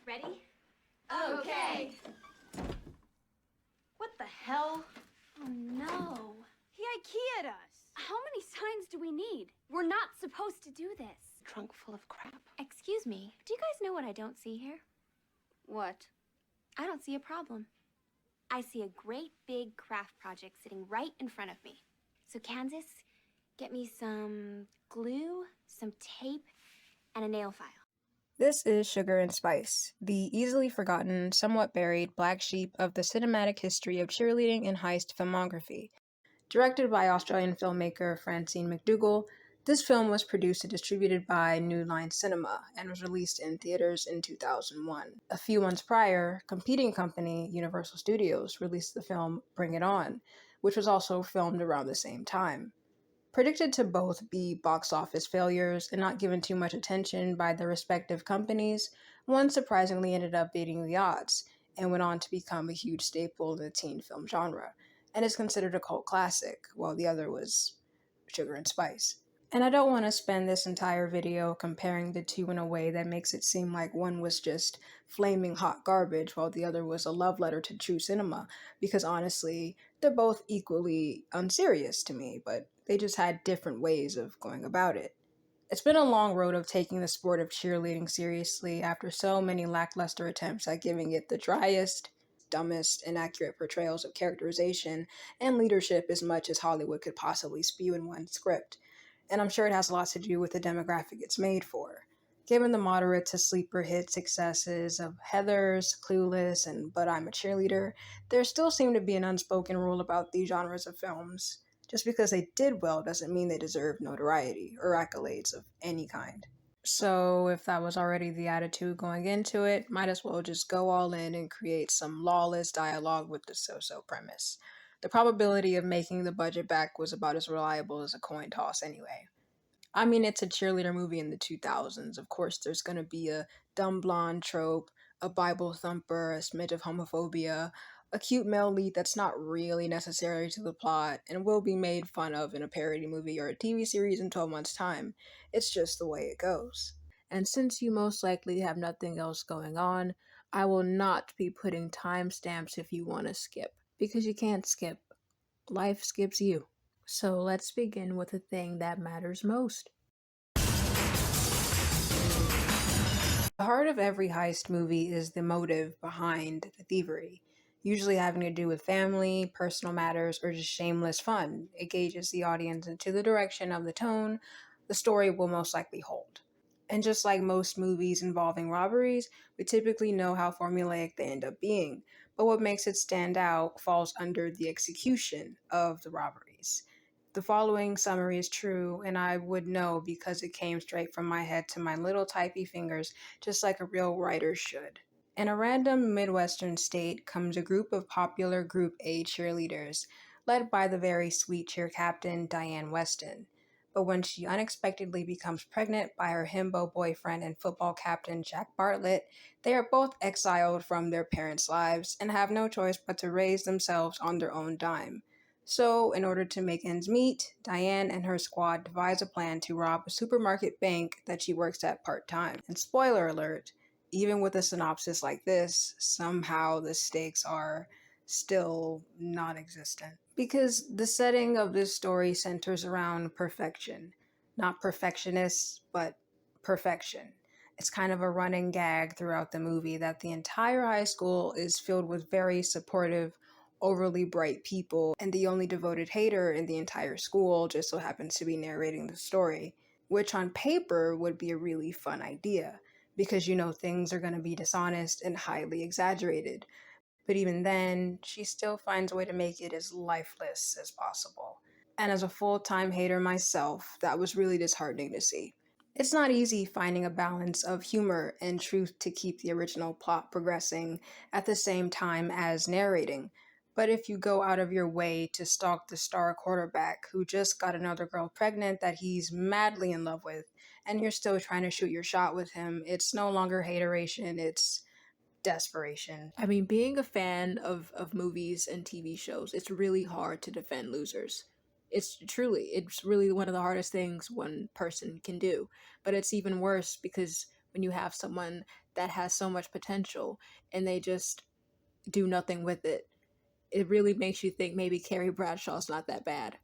Ready? Okay. What the hell? Oh no. He IKEA'd us. How many signs do we need? We're not supposed to do this. Trunk full of crap. Excuse me, do you guys know what I don't see here? What? I don't see a problem. I see a great big craft project sitting right in front of me. So Kansas, get me some glue, some tape, and a nail file. This is Sugar and Spice, the easily forgotten, somewhat buried black sheep of the cinematic history of cheerleading and heist filmography. Directed by Australian filmmaker Francine McDougall, this film was produced and distributed by New Line Cinema and was released in theaters in 2001. A few months prior, competing company Universal Studios released the film Bring It On, which was also filmed around the same time. Predicted to both be box office failures and not given too much attention by their respective companies, one surprisingly ended up beating the odds and went on to become a huge staple in the teen film genre, and is considered a cult classic, while the other was Sugar and Spice. And I don't want to spend this entire video comparing the two in a way that makes it seem like one was just flaming hot garbage while the other was a love letter to true cinema, because honestly, they're both equally unserious to me, but they just had different ways of going about it. It's been a long road of taking the sport of cheerleading seriously after so many lackluster attempts at giving it the driest, dumbest, inaccurate portrayals of characterization and leadership as much as Hollywood could possibly spew in one script. And I'm sure it has a lot to do with the demographic it's made for. Given the moderate to sleeper hit successes of Heathers, Clueless, and But I'm a Cheerleader, there still seemed to be an unspoken rule about these genres of films. Just because they did well doesn't mean they deserve notoriety or accolades of any kind. So if that was already the attitude going into it, might as well just go all in and create some lawless dialogue with the so-so premise. The probability of making the budget back was about as reliable as a coin toss anyway. I mean, it's a cheerleader movie in the 2000s. Of course, there's going to be a dumb blonde trope, a Bible thumper, a smidge of homophobia, a cute male lead that's not really necessary to the plot, and will be made fun of in a parody movie or a TV series in 12 months' time. It's just the way it goes. And since you most likely have nothing else going on, I will not be putting timestamps if you want to skip, because you can't skip. Life skips you. So let's begin with the thing that matters most. The heart of every heist movie is the motive behind the thievery, usually having to do with family, personal matters, or just shameless fun. It gauges the audience into the direction of the tone the story will most likely hold. And just like most movies involving robberies, we typically know how formulaic they end up being, but what makes it stand out falls under the execution of the robberies. The following summary is true, and I would know because it came straight from my head to my little typey fingers, just like a real writer should. In a random Midwestern state comes a group of popular Group A cheerleaders, led by the very sweet cheer captain Diane Weston. But when she unexpectedly becomes pregnant by her himbo boyfriend and football captain Jack Bartlett, they are both exiled from their parents' lives and have no choice but to raise themselves on their own dime. So, in order to make ends meet, Diane and her squad devise a plan to rob a supermarket bank that she works at part-time. And spoiler alert, even with a synopsis like this, somehow the stakes are still non-existent. Because the setting of this story centers around perfection. Not perfectionists, but perfection. It's kind of a running gag throughout the movie that the entire high school is filled with very supportive, overly bright people, and the only devoted hater in the entire school just so happens to be narrating the story, which on paper would be a really fun idea, because you know things are going to be dishonest and highly exaggerated. But even then, she still finds a way to make it as lifeless as possible. And as a full-time hater myself, that was really disheartening to see. It's not easy finding a balance of humor and truth to keep the original plot progressing at the same time as narrating. But if you go out of your way to stalk the star quarterback who just got another girl pregnant that he's madly in love with, and you're still trying to shoot your shot with him, it's no longer hateration, it's desperation. I mean, being a fan of movies and TV shows, it's really hard to defend losers. It's really one of the hardest things one person can do. But it's even worse because when you have someone that has so much potential and they just do nothing with it. It really makes you think maybe Carrie Bradshaw's not that bad.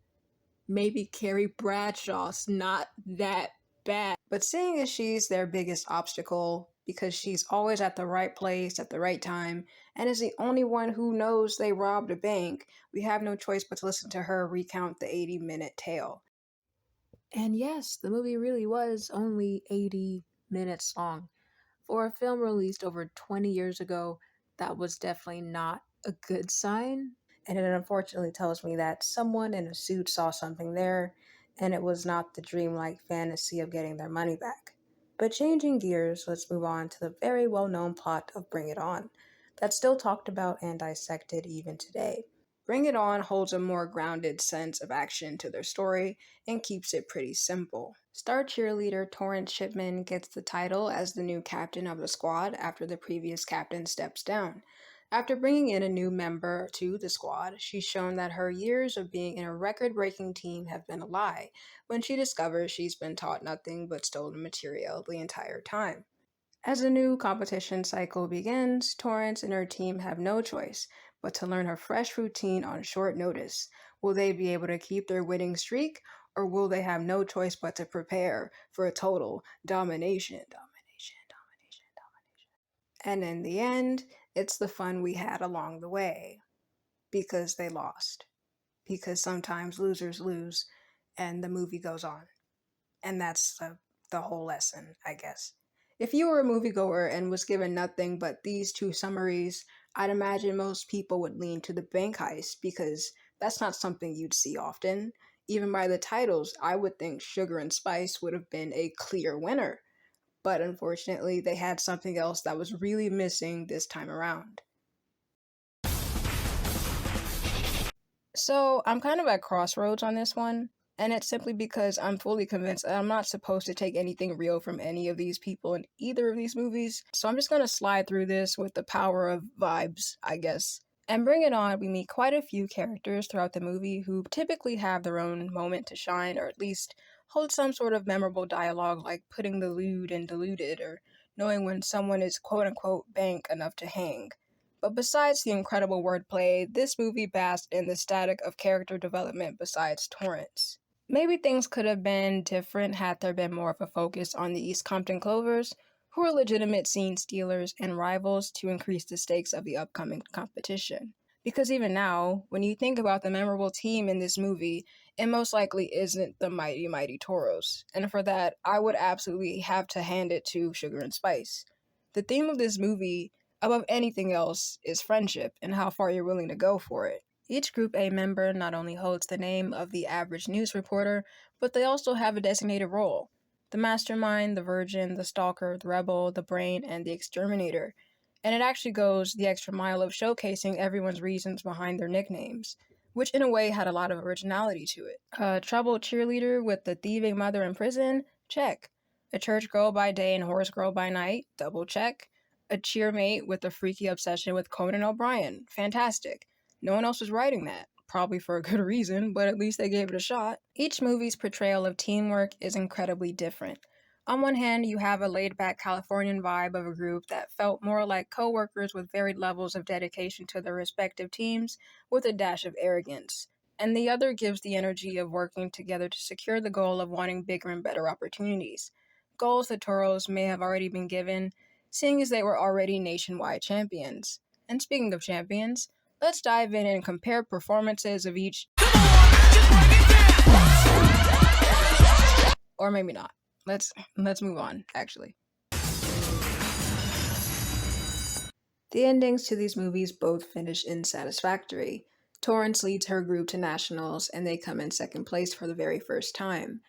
Maybe Carrie Bradshaw's not that bad. But seeing as she's their biggest obstacle, because she's always at the right place at the right time, and is the only one who knows they robbed a bank, we have no choice but to listen to her recount the 80-minute tale. And yes, the movie really was only 80 minutes long. For a film released over 20 years ago, that was definitely not a good sign. And it unfortunately tells me that someone in a suit saw something there, and it was not the dreamlike fantasy of getting their money back. But changing gears, let's move on to the very well known plot of Bring It On, that's still talked about and dissected even today. Bring It On holds a more grounded sense of action to their story and keeps it pretty simple. Star cheerleader Torrance Shipman gets the title as the new captain of the squad after the previous captain steps down. After bringing in a new member to the squad, she's shown that her years of being in a record-breaking team have been a lie when she discovers she's been taught nothing but stolen material the entire time. As the new competition cycle begins, Torrance and her team have no choice but to learn her fresh routine on short notice. Will they be able to keep their winning streak, or will they have no choice but to prepare for a total domination? And in the end, it's the fun we had along the way because they lost. Because sometimes losers lose and the movie goes on. And that's the whole lesson, I guess. If you were a moviegoer and was given nothing but these two summaries, I'd imagine most people would lean to the bank heist because that's not something you'd see often. Even by the titles, I would think Sugar and Spice would have been a clear winner. But unfortunately, they had something else that was really missing this time around. So I'm kind of at crossroads on this one, and it's simply because I'm fully convinced that I'm not supposed to take anything real from any of these people in either of these movies, so I'm just gonna slide through this with the power of vibes, I guess. And Bring It On, we meet quite a few characters throughout the movie who typically have their own moment to shine, or at least hold some sort of memorable dialogue like putting the lewd and deluded, or knowing when someone is quote unquote bank enough to hang. But besides the incredible wordplay, this movie basked in the static of character development besides Torrance. Maybe things could have been different had there been more of a focus on the East Compton Clovers, who are legitimate scene stealers and rivals to increase the stakes of the upcoming competition. Because even now, when you think about the memorable team in this movie, it most likely isn't the Mighty Mighty Toros. And for that, I would absolutely have to hand it to Sugar and Spice. The theme of this movie above anything else is friendship and how far you're willing to go for it. Each Group A member not only holds the name of the average news reporter, but they also have a designated role. The mastermind, the virgin, the stalker, the rebel, the brain, and the exterminator. And it actually goes the extra mile of showcasing everyone's reasons behind their nicknames, which in a way had a lot of originality to it. A troubled cheerleader with the thieving mother in prison? Check. A church girl by day and horse girl by night? Double check. A cheermate with a freaky obsession with Conan O'Brien. Fantastic. No one else was writing that. Probably for a good reason, but at least they gave it a shot. Each movie's portrayal of teamwork is incredibly different. On one hand, you have a laid-back Californian vibe of a group that felt more like co-workers with varied levels of dedication to their respective teams, with a dash of arrogance. And the other gives the energy of working together to secure the goal of wanting bigger and better opportunities. Goals the Toros may have already been given, seeing as they were already nationwide champions. And speaking of champions, let's dive in and compare performances of each. Or maybe not. Let's move on, actually. The endings to these movies both finish unsatisfactory. Torrance leads her group to nationals and they come in second place for the very first time.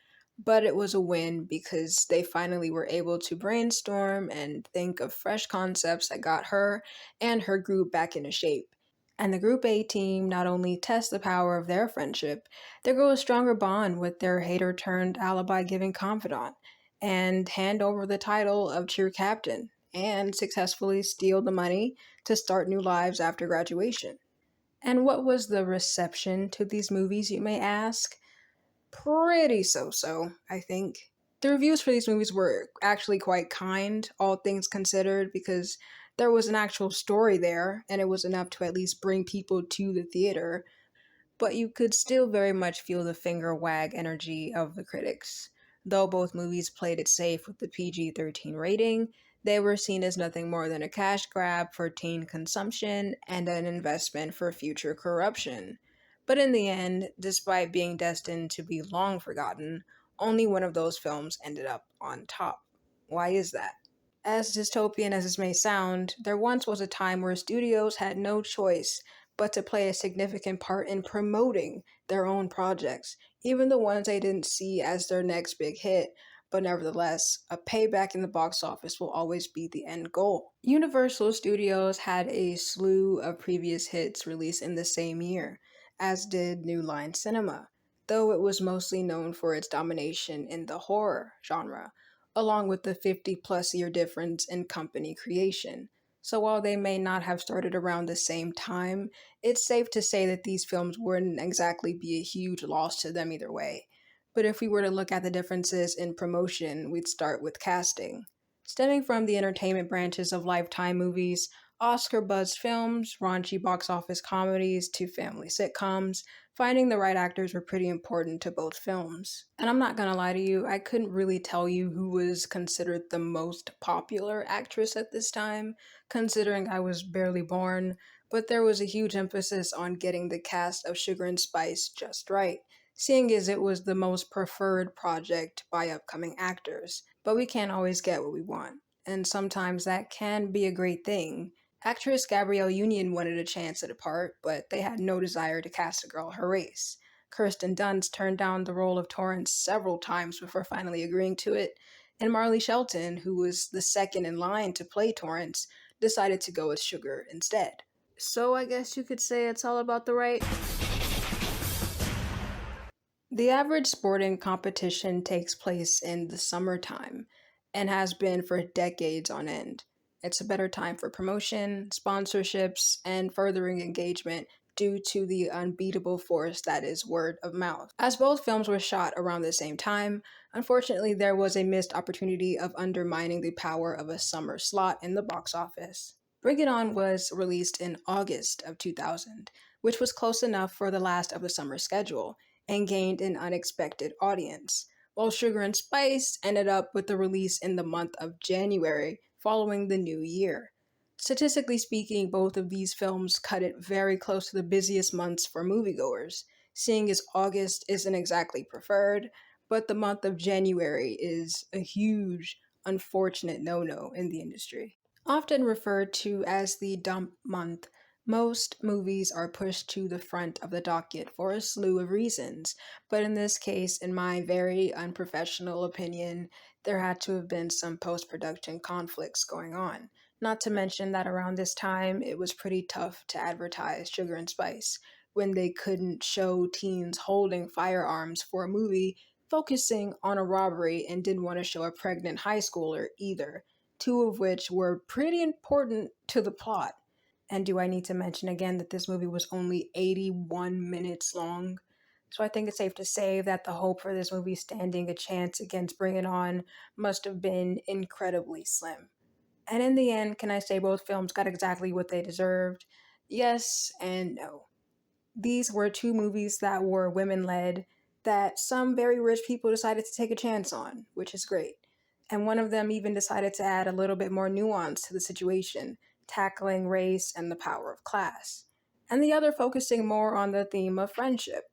But it was a win because they finally were able to brainstorm and think of fresh concepts that got her and her group back into shape. And the Group A team not only tests the power of their friendship, they grow a stronger bond with their hater-turned-alibi-giving confidant, and hand over the title of cheer captain, and successfully steal the money to start new lives after graduation. And what was the reception to these movies, you may ask? Pretty so-so, I think. The reviews for these movies were actually quite kind, all things considered, because there was an actual story there, and it was enough to at least bring people to the theater, but you could still very much feel the finger wag energy of the critics. Though both movies played it safe with the PG-13 rating, they were seen as nothing more than a cash grab for teen consumption and an investment for future corruption. But in the end, despite being destined to be long forgotten, only one of those films ended up on top. Why is that? As dystopian as this may sound, there once was a time where studios had no choice but to play a significant part in promoting their own projects, even the ones they didn't see as their next big hit. But nevertheless, a payback in the box office will always be the end goal. Universal Studios had a slew of previous hits released in the same year, as did New Line Cinema, though it was mostly known for its domination in the horror genre, along with the 50-plus year difference in company creation. So while they may not have started around the same time, it's safe to say that these films wouldn't exactly be a huge loss to them either way. But if we were to look at the differences in promotion, we'd start with casting. Stemming from the entertainment branches of Lifetime movies, Oscar buzzed films, raunchy box office comedies, to family sitcoms, finding the right actors were pretty important to both films. And I'm not gonna lie to you, I couldn't really tell you who was considered the most popular actress at this time, considering I was barely born, but there was a huge emphasis on getting the cast of Sugar and Spice just right, seeing as it was the most preferred project by upcoming actors. But we can't always get what we want, and sometimes that can be a great thing. Actress Gabrielle Union wanted a chance at a part, but they had no desire to cast a girl her race. Kirsten Dunst turned down the role of Torrance several times before finally agreeing to it, and Marley Shelton, who was the second in line to play Torrance, decided to go with Sugar instead. So I guess you could say it's all about the right. The average sporting competition takes place in the summertime and has been for decades on end. It's a better time for promotion, sponsorships, and furthering engagement due to the unbeatable force that is word of mouth. As both films were shot around the same time, unfortunately, there was a missed opportunity of undermining the power of a summer slot in the box office. Bring It On was released in August of 2000, which was close enough for the last of the summer schedule and gained an unexpected audience, while Sugar and Spice ended up with the release in the month of January following the new year. Statistically speaking, both of these films cut it very close to the busiest months for moviegoers, seeing as August isn't exactly preferred, but the month of January is a huge, unfortunate no-no in the industry. Often referred to as the dump month, most movies are pushed to the front of the docket for a slew of reasons, but in this case, in my very unprofessional opinion, there had to have been some post-production conflicts going on. Not to mention that around this time, it was pretty tough to advertise Sugar and Spice when they couldn't show teens holding firearms for a movie focusing on a robbery and didn't want to show a pregnant high schooler either, two of which were pretty important to the plot. And do I need to mention again that this movie was only 81 minutes long? So I think it's safe to say that the hope for this movie standing a chance against Bring It On must have been incredibly slim. And in the end, can I say both films got exactly what they deserved? Yes and no. These were two movies that were women led that some very rich people decided to take a chance on, which is great. And one of them even decided to add a little bit more nuance to the situation, tackling race and the power of class. And the other focusing more on the theme of friendship.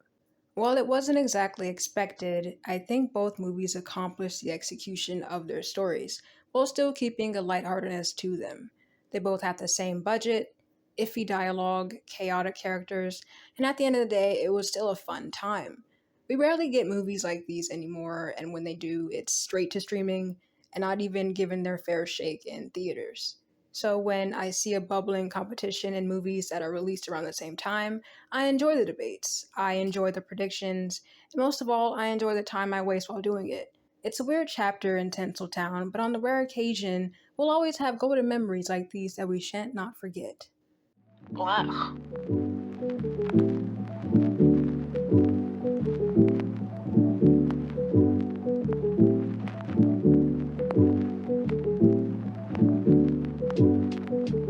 While it wasn't exactly expected, I think both movies accomplished the execution of their stories, while still keeping a lightheartedness to them. They both had the same budget, iffy dialogue, chaotic characters, and at the end of the day, it was still a fun time. We rarely get movies like these anymore, and when they do, it's straight to streaming and not even given their fair shake in theaters. So when I see a bubbling competition in movies that are released around the same time, I enjoy the debates, I enjoy the predictions, and most of all, I enjoy the time I waste while doing it. It's a weird chapter in Tinseltown, but on the rare occasion, we'll always have golden memories like these that we shan't not forget. Wow. you.